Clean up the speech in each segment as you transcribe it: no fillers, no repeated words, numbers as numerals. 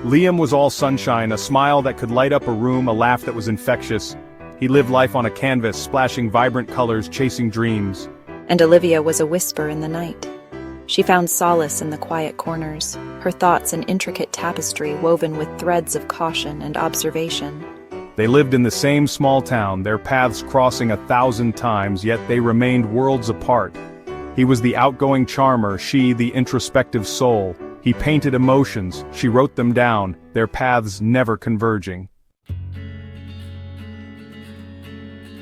Liam was all sunshine, a smile that could light up a room, a laugh that was infectious. He lived life on a canvas, splashing vibrant colors, chasing dreams. And Olivia was a whisper in the night. She found solace in the quiet corners, her thoughts an intricate tapestry woven with threads of caution and observation. They lived in the same small town, their paths crossing 1,000 times, yet they remained worlds apart. He was the outgoing charmer, she the introspective soul. He painted emotions, she wrote them down, their paths never converging.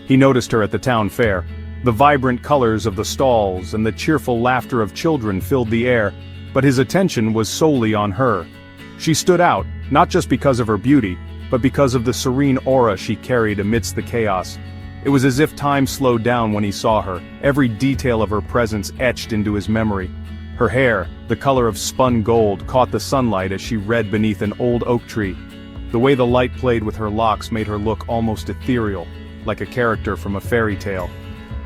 He noticed her at the town fair. The vibrant colors of the stalls and the cheerful laughter of children filled the air, but his attention was solely on her. She stood out, not just because of her beauty, but because of the serene aura she carried amidst the chaos. It was as if time slowed down when he saw her, every detail of her presence etched into his memory. Her hair, the color of spun gold, caught the sunlight as she read beneath an old oak tree. The way the light played with her locks made her look almost ethereal, like a character from a fairy tale.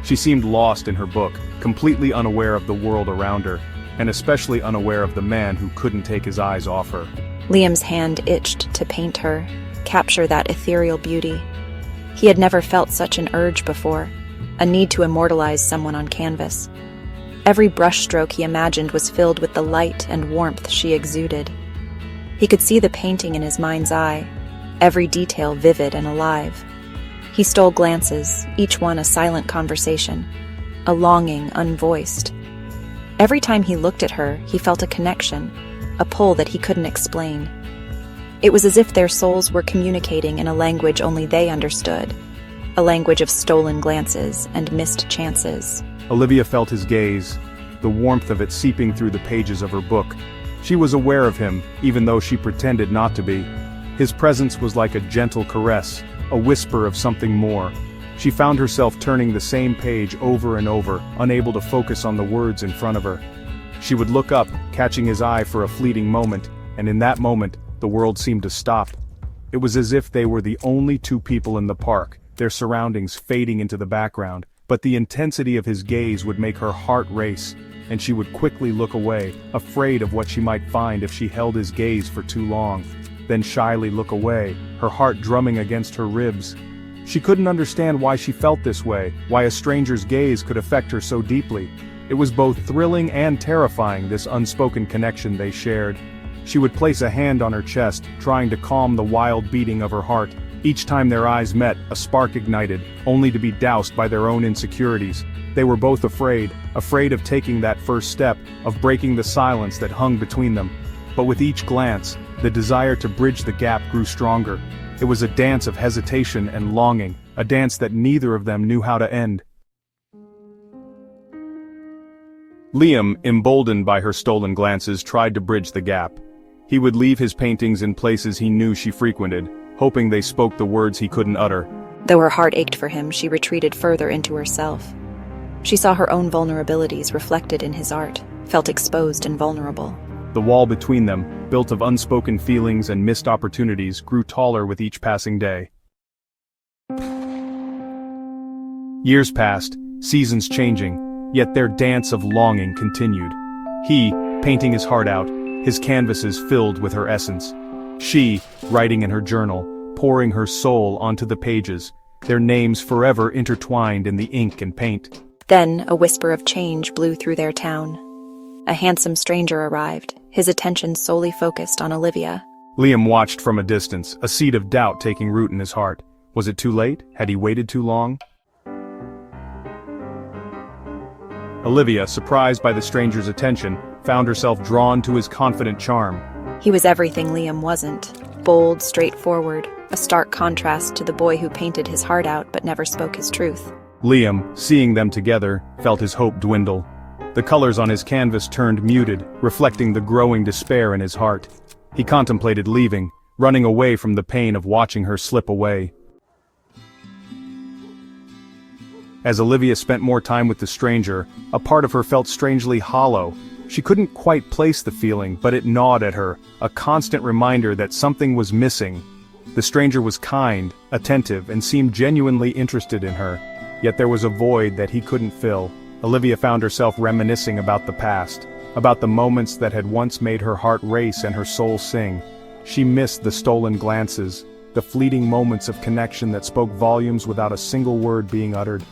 She seemed lost in her book, completely unaware of the world around her, and especially unaware of the man who couldn't take his eyes off her. Liam's hand itched to paint her, capture that ethereal beauty. He had never felt such an urge before, a need to immortalize someone on canvas. Every brushstroke he imagined was filled with the light and warmth she exuded. He could see the painting in his mind's eye, every detail vivid and alive. He stole glances, each one a silent conversation, a longing unvoiced. Every time he looked at her, he felt a connection, a pull that he couldn't explain. It was as if their souls were communicating in a language only they understood, a language of stolen glances and missed chances. Olivia felt his gaze, the warmth of it seeping through the pages of her book. She was aware of him, even though she pretended not to be. His presence was like a gentle caress, a whisper of something more. She found herself turning the same page over and over, unable to focus on the words in front of her. She would look up, catching his eye for a fleeting moment, and in that moment, the world seemed to stop. It was as if they were the only two people in the park, their surroundings fading into the background, but the intensity of his gaze would make her heart race, and she would quickly look away, afraid of what she might find if she held his gaze for too long. Then shyly look away, her heart drumming against her ribs. She couldn't understand why she felt this way, why a stranger's gaze could affect her so deeply. It was both thrilling and terrifying, this unspoken connection they shared. She would place a hand on her chest, trying to calm the wild beating of her heart. Each time their eyes met, a spark ignited, only to be doused by their own insecurities. They were both afraid of taking that first step, of breaking the silence that hung between them. But with each glance, the desire to bridge the gap grew stronger. It was a dance of hesitation and longing, a dance that neither of them knew how to end. Liam, emboldened by her stolen glances, tried to bridge the gap. He would leave his paintings in places he knew she frequented, hoping they spoke the words he couldn't utter. Though her heart ached for him, she retreated further into herself. She saw her own vulnerabilities reflected in his art, felt exposed and vulnerable. The wall between them, built of unspoken feelings and missed opportunities, grew taller with each passing day. Years passed, seasons changing, yet their dance of longing continued. He, painting his heart out, his canvases filled with her essence. She, writing in her journal, pouring her soul onto the pages, their names forever intertwined in the ink and paint. Then a whisper of change blew through their town. A handsome stranger arrived, his attention solely focused on Olivia. Liam watched from a distance, a seed of doubt taking root in his heart. Was it too late? Had he waited too long? Olivia, surprised by the stranger's attention, found herself drawn to his confident charm. He was everything Liam wasn't. Bold, straightforward, a stark contrast to the boy who painted his heart out but never spoke his truth. Liam, seeing them together, felt his hope dwindle. The colors on his canvas turned muted, reflecting the growing despair in his heart. He contemplated leaving, running away from the pain of watching her slip away. As Olivia spent more time with the stranger, a part of her felt strangely hollow. She couldn't quite place the feeling, but it gnawed at her, a constant reminder that something was missing. The stranger was kind, attentive, and seemed genuinely interested in her, yet there was a void that he couldn't fill. Olivia found herself reminiscing about the past, about the moments that had once made her heart race and her soul sing. She missed the stolen glances, the fleeting moments of connection that spoke volumes without a single word being uttered.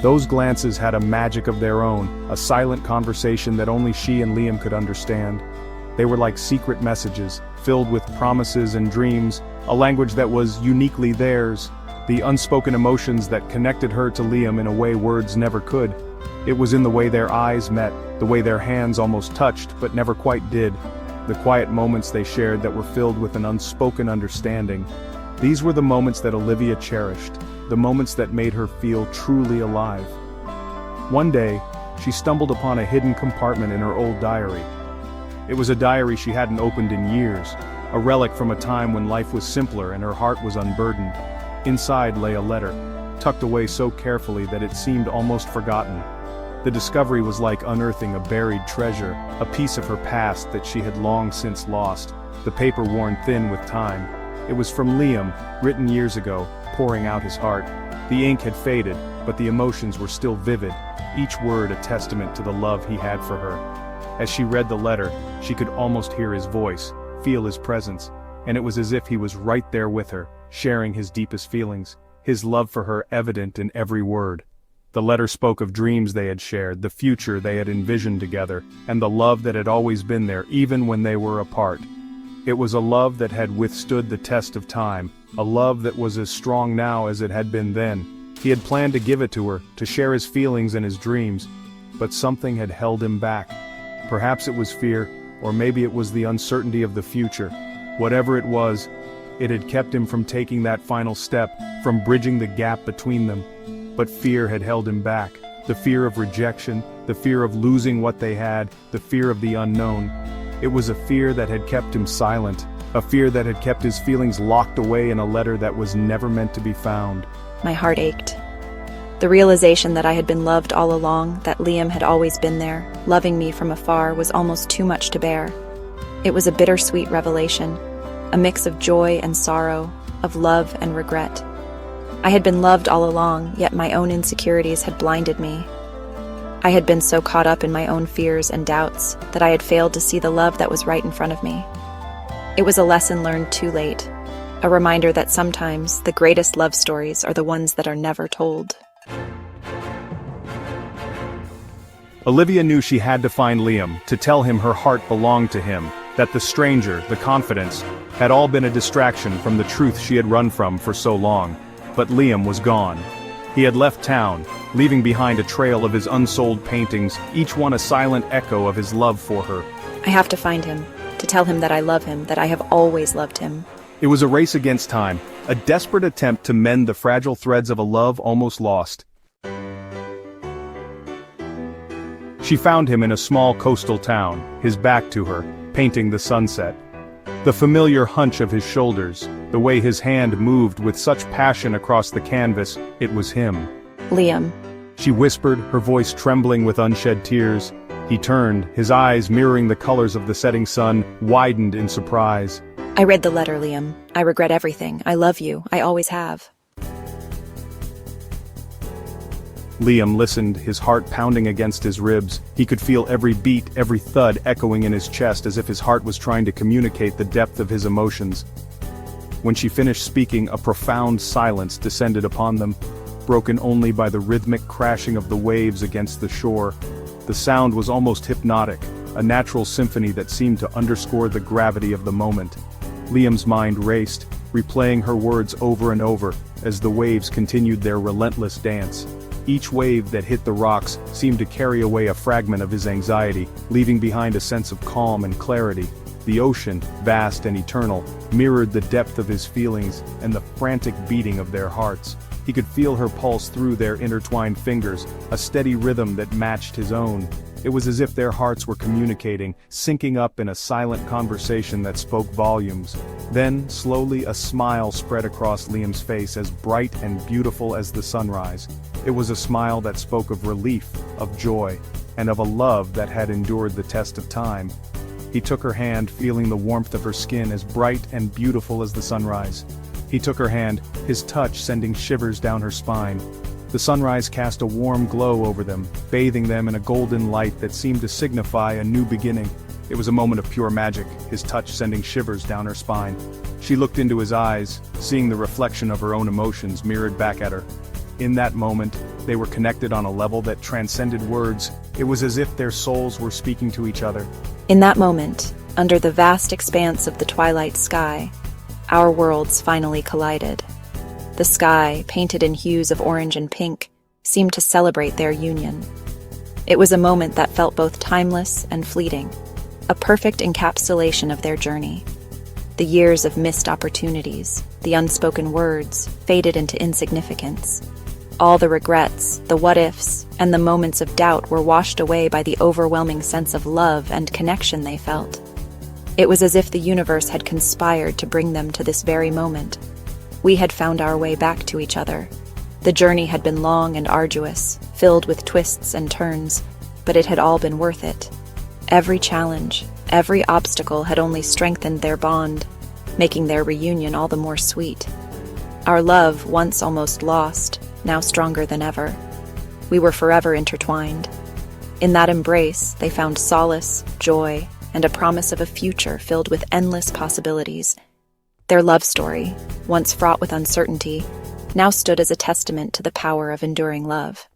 Those glances had a magic of their own, a silent conversation that only she and Liam could understand. They were like secret messages, filled with promises and dreams, a language that was uniquely theirs, the unspoken emotions that connected her to Liam in a way words never could. It was in the way their eyes met, the way their hands almost touched but never quite did, the quiet moments they shared that were filled with an unspoken understanding. These were the moments that Olivia cherished, the moments that made her feel truly alive. One day, she stumbled upon a hidden compartment in her old diary. It was a diary she hadn't opened in years, a relic from a time when life was simpler and her heart was unburdened. Inside lay a letter, tucked away so carefully that it seemed almost forgotten. The discovery was like unearthing a buried treasure, a piece of her past that she had long since lost, the paper worn thin with time. It was from Liam, written years ago, pouring out his heart. The ink had faded, but the emotions were still vivid, each word a testament to the love he had for her. As she read the letter, she could almost hear his voice, feel his presence, and it was as if he was right there with her, sharing his deepest feelings, his love for her evident in every word. The letter spoke of dreams they had shared, the future they had envisioned together, and the love that had always been there even when they were apart. It was a love that had withstood the test of time, a love that was as strong now as it had been then. He had planned to give it to her, to share his feelings and his dreams, but something had held him back. Perhaps it was fear, or maybe it was the uncertainty of the future. Whatever it was, it had kept him from taking that final step, from bridging the gap between them. But fear had held him back, the fear of rejection, the fear of losing what they had, the fear of the unknown. It was a fear that had kept him silent, a fear that had kept his feelings locked away in a letter that was never meant to be found. My heart ached. The realization that I had been loved all along, that Liam had always been there, loving me from afar, was almost too much to bear. It was a bittersweet revelation, a mix of joy and sorrow, of love and regret. I had been loved all along, yet my own insecurities had blinded me. I had been so caught up in my own fears and doubts that I had failed to see the love that was right in front of me. It was a lesson learned too late, a reminder that sometimes the greatest love stories are the ones that are never told. Olivia knew she had to find Liam, to tell him her heart belonged to him, that the stranger, the confidence, had all been a distraction from the truth she had run from for so long. But Liam was gone. He had left town, leaving behind a trail of his unsold paintings, each one a silent echo of his love for her. I have to find him, to tell him that I love him, that I have always loved him. It was a race against time, a desperate attempt to mend the fragile threads of a love almost lost. She found him in a small coastal town, his back to her, painting the sunset. The familiar hunch of his shoulders, the way his hand moved with such passion across the canvas, it was him. Liam. She whispered, her voice trembling with unshed tears. He turned, his eyes mirroring the colors of the setting sun, widened in surprise. I read the letter, Liam. I regret everything. I love you. I always have. Liam listened, his heart pounding against his ribs. He could feel every beat, every thud echoing in his chest as if his heart was trying to communicate the depth of his emotions. When she finished speaking, a profound silence descended upon them, broken only by the rhythmic crashing of the waves against the shore. The sound was almost hypnotic, a natural symphony that seemed to underscore the gravity of the moment. Liam's mind raced, replaying her words over and over, as the waves continued their relentless dance. Each wave that hit the rocks seemed to carry away a fragment of his anxiety, leaving behind a sense of calm and clarity. The ocean, vast and eternal, mirrored the depth of his feelings and the frantic beating of their hearts. He could feel her pulse through their intertwined fingers, a steady rhythm that matched his own. It was as if their hearts were communicating, syncing up in a silent conversation that spoke volumes. Then, slowly, a smile spread across Liam's face, as bright and beautiful as the sunrise. It was a smile that spoke of relief, of joy, and of a love that had endured the test of time. He took her hand, feeling the warmth of her skin as bright and beautiful as the sunrise. He took her hand, his touch sending shivers down her spine. The sunrise cast a warm glow over them, bathing them in a golden light that seemed to signify a new beginning. It was a moment of pure magic, his touch sending shivers down her spine. She looked into his eyes, seeing the reflection of her own emotions mirrored back at her. In that moment, they were connected on a level that transcended words. It was as if their souls were speaking to each other. In that moment, under the vast expanse of the twilight sky, our worlds finally collided. The sky, painted in hues of orange and pink, seemed to celebrate their union. It was a moment that felt both timeless and fleeting, a perfect encapsulation of their journey. The years of missed opportunities, the unspoken words, faded into insignificance. All the regrets, the what-ifs, and the moments of doubt were washed away by the overwhelming sense of love and connection they felt. It was as if the universe had conspired to bring them to this very moment. We had found our way back to each other. The journey had been long and arduous, filled with twists and turns, but it had all been worth it. Every challenge, every obstacle had only strengthened their bond, making their reunion all the more sweet. Our love, once almost lost, now stronger than ever. We were forever intertwined. In that embrace, they found solace, joy, and a promise of a future filled with endless possibilities. Their love story, once fraught with uncertainty, now stood as a testament to the power of enduring love.